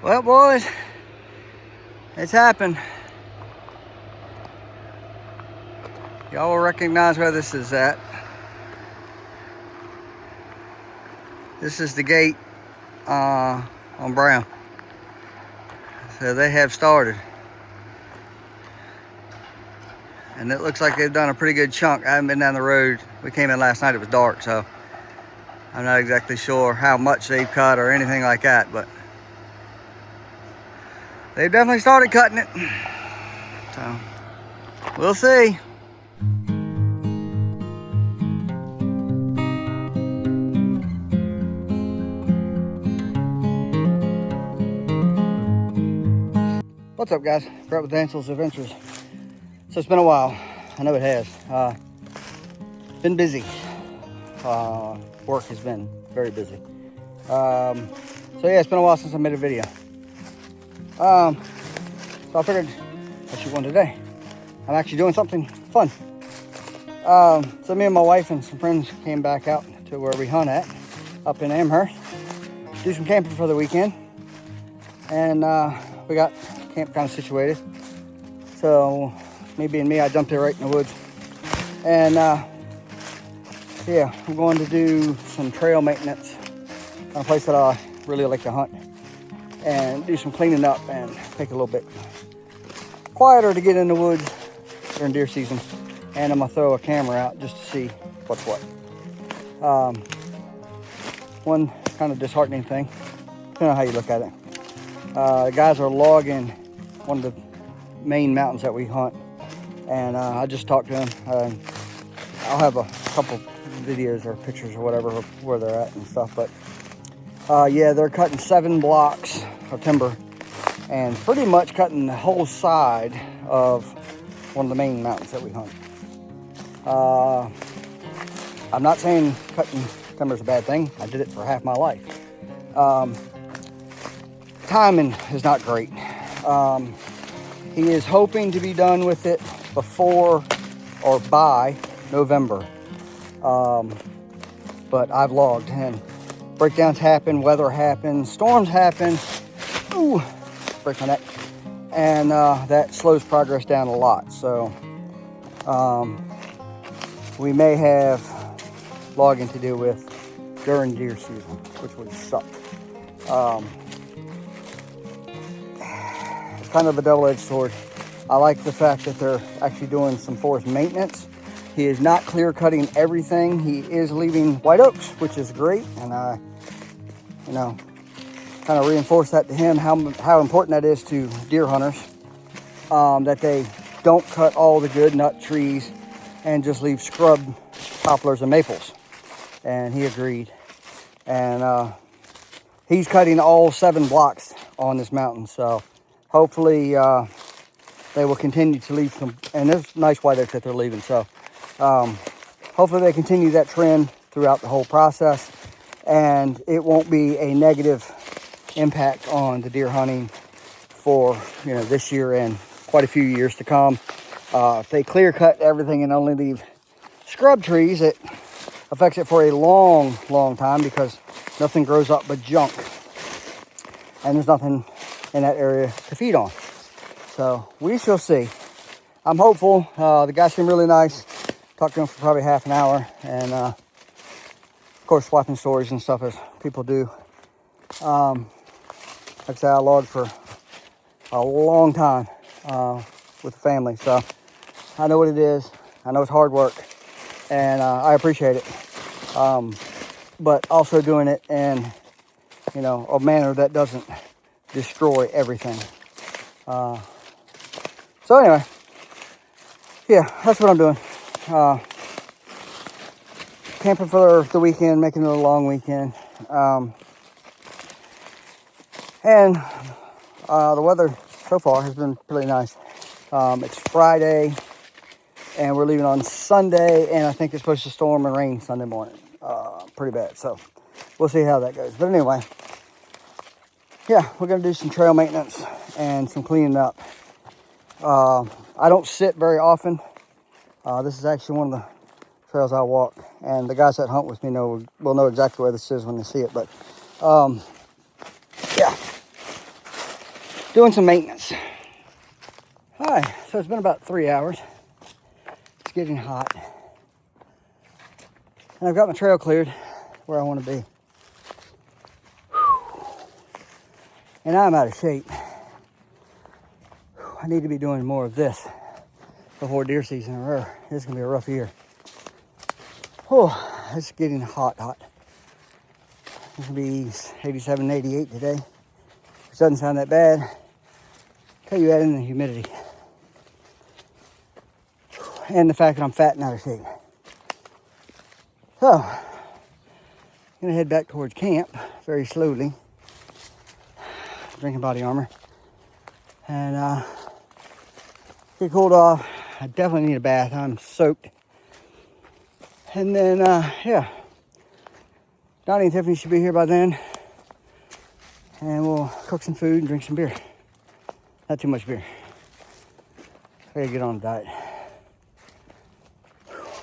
Well, boys, it's happened. Y'all will recognize where this is at. This is the gate on Brown. So they have started. And it looks like they've done a pretty good chunk. I haven't been down the road. We came in last night, it was dark, so I'm not exactly sure how much they've cut or anything like that, but they've definitely started cutting it. So we'll see. What's up, guys? Brett with Dansel's Adventures. So it's been a while. I know it has. Been busy. Work has been very busy. So yeah, it's been a while since I made a video. So I figured I'd shoot one today. I'm actually doing something fun. So me and my wife and some friends came back out to where we hunt at, up in Amherst. Do some camping for the weekend. And we got camp kind of situated. So me being me, I jumped there right in the woods. And yeah, I'm going to do some trail maintenance on a place that I really like to hunt. And do some cleaning up and make it a little bit quieter to get in the woods during deer season. And I'm gonna throw a camera out just to see what's what. One kind of disheartening thing, depending on how you look at it. The guys are logging one of the main mountains that we hunt. And I just talked to them. I'll have a couple videos or pictures or whatever of where they're at and stuff. But yeah, they're cutting 7 blocks of timber and pretty much cutting the whole side of one of the main mountains that we hunt. I'm not saying cutting timber is a bad thing. I did it for half my life. Timing is not great. He is hoping to be done with it before or by November. But I've logged and breakdowns happen, weather happens, storms happen. Ooh, break my neck. And that slows progress down a lot. So we may have logging to deal with during deer season, which would suck. It's kind of a double-edged sword. I like the fact that they're actually doing some forest maintenance. He is not clear cutting everything. He is leaving white oaks, which is great. And I, kind of reinforce that to him, how important that is to deer hunters. That they don't cut all the good nut trees and just leave scrub poplars and maples. And he agreed. And he's cutting all 7 blocks on this mountain. So hopefully they will continue to leave some, and there's nice white oaks that they're leaving. So hopefully they continue that trend throughout the whole process, and it won't be a negative impact on the deer hunting for this year and quite a few years to come. If they clear cut everything and only leave scrub trees, it affects it for a long time because nothing grows up but junk, and there's nothing in that area to feed on. So we shall see. I'm hopeful. The guys seem really nice. Talked to them for probably half an hour, and of course swapping stories and stuff as people do. Like I said, I logged for a long time with the family, so I know what it is. I know it's hard work, and I appreciate it. But also doing it in a manner that doesn't destroy everything. So anyway, yeah, that's what I'm doing. Camping for the weekend, making it a long weekend. And the weather so far has been pretty nice. It's Friday, and we're leaving on Sunday, and I think it's supposed to storm and rain Sunday morning. Pretty bad, so we'll see how that goes. But anyway, yeah, we're going to do some trail maintenance and some cleaning up. I don't sit very often. This is actually one of the trails I walk, and the guys that hunt with me will know exactly where this is when they see it. But yeah, doing some maintenance. Hi, so it's been about 3 hours. It's getting hot. And I've got my trail cleared where I want to be. And I'm out of shape. I need to be doing more of this before deer season. This is going to be a rough year. Oh, it's getting hot. It's going to be 87, 88 today, which doesn't sound that bad until you add in the humidity and the fact that I'm fat and out of shape. So, I'm going to head back towards camp very slowly, drinking body armor, and get cooled off. I definitely need a bath. I'm soaked. And then, yeah, Donnie and Tiffany should be here by then, and we'll cook some food and drink some beer. Not too much beer. I gotta get on a diet.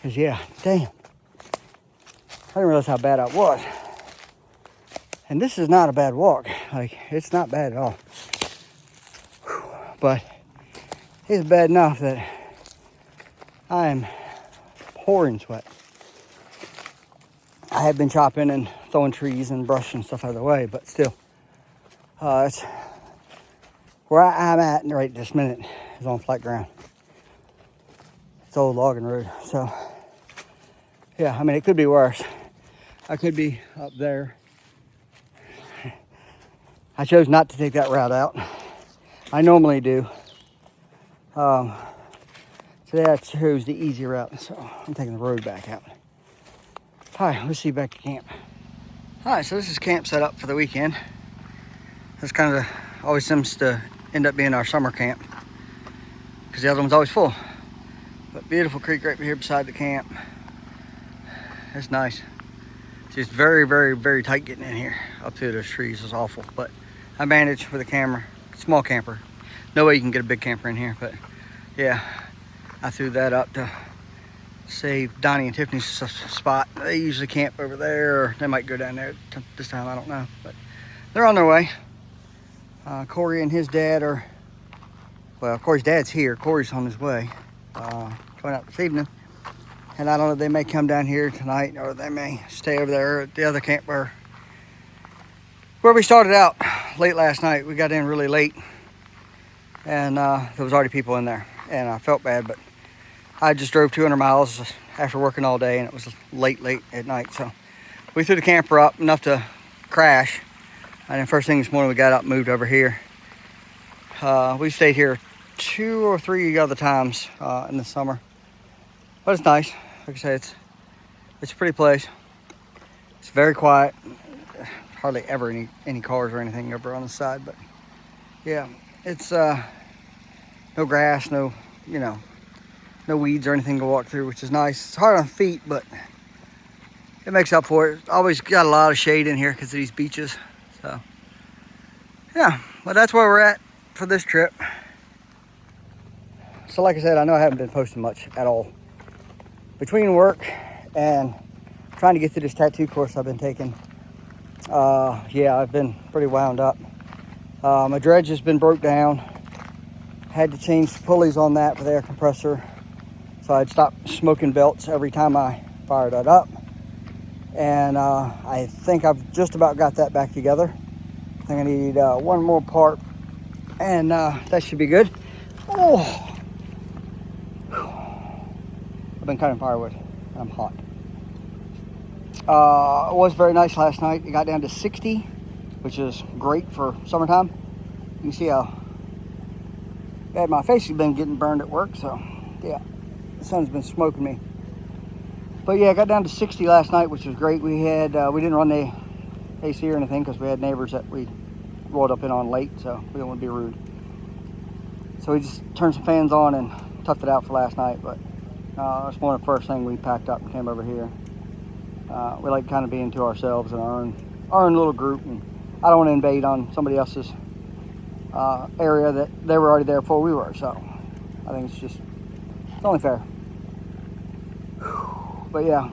Cause yeah, damn, I didn't realize how bad I was. And this is not a bad walk. Like, it's not bad at all. But it's bad enough that I am pouring sweat. I have been chopping and throwing trees and brush and stuff out of the way, but still, it's where I'm at right this minute is on flat ground. It's old logging road, so yeah, I mean, it could be worse. I could be up there. I chose not to take that route out. I normally do. Today I chose the easy route, so I'm taking the road back out. Hi, let's see back to camp. Hi, so this is camp set up for the weekend. This kind of always seems to end up being our summer camp because the other one's always full. But beautiful creek right here beside the camp. It's nice. It's just very, very, very tight getting in here. Up through those trees is awful, but I managed with a camera. Small camper. No way you can get a big camper in here, but yeah, I threw that up to save Donnie and Tiffany's spot. They usually camp over there, or they might go down there this time, I don't know, but they're on their way. Corey and his dad are, well, Corey's dad's here. Corey's on his way, going out this evening, and I don't know, they may come down here tonight, or they may stay over there at the other camp where we started out late last night. We got in really late, and there was already people in there, and I felt bad, but I just drove 200 miles after working all day, and it was late at night. So we threw the camper up enough to crash. And then first thing this morning, we got up and moved over here. We stayed here 2 or 3 other times in the summer. But it's nice. Like I said, it's a pretty place. It's very quiet. Hardly ever any cars or anything over on the side. But yeah, it's no grass, no weeds or anything to walk through, which is nice. It's hard on feet, but it makes up for it. Always got a lot of shade in here because of these beaches. So yeah, well, that's where we're at for this trip. So like I said, I know I haven't been posting much at all. Between work and trying to get through this tattoo course I've been taking, yeah, I've been pretty wound up. My dredge has been broke down. Had to change the pulleys on that with the air compressor. So I'd stop smoking belts every time I fired that up. And I think I've just about got that back together. I think I need one more part, and that should be good. Oh, I've been cutting firewood, and I'm hot. It was very nice last night. It got down to 60, which is great for summertime. You can see how bad my face has been getting burned at work, so yeah, the sun's been smoking me. But yeah, I got down to 60 last night, which was great. We didn't run the AC or anything because we had neighbors that we rolled up in on late, so we didn't want to be rude. So we just turned some fans on and toughed it out for last night. But this morning, first thing, we packed up and came over here. We like kind of being to ourselves in our own little group, and I don't want to invade on somebody else's area that they were already there before we were. So I think it's only fair. But yeah,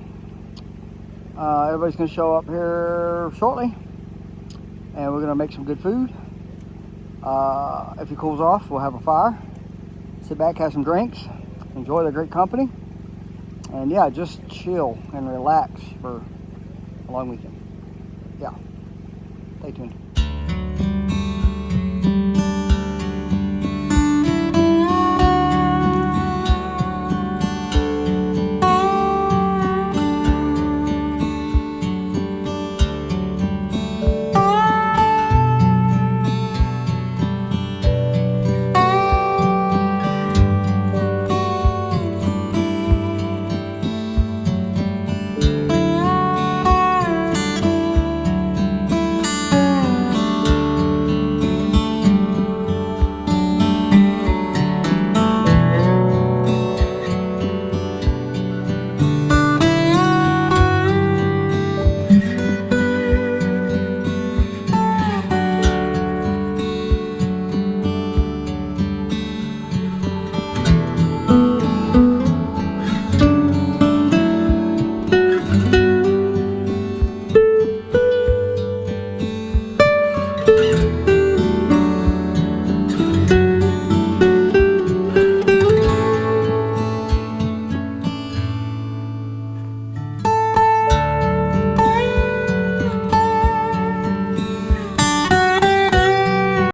everybody's going to show up here shortly, and we're going to make some good food If it cools off, we'll have a fire, sit back, have some drinks, enjoy the great company, and yeah, just chill and relax for a long weekend. Yeah, stay tuned.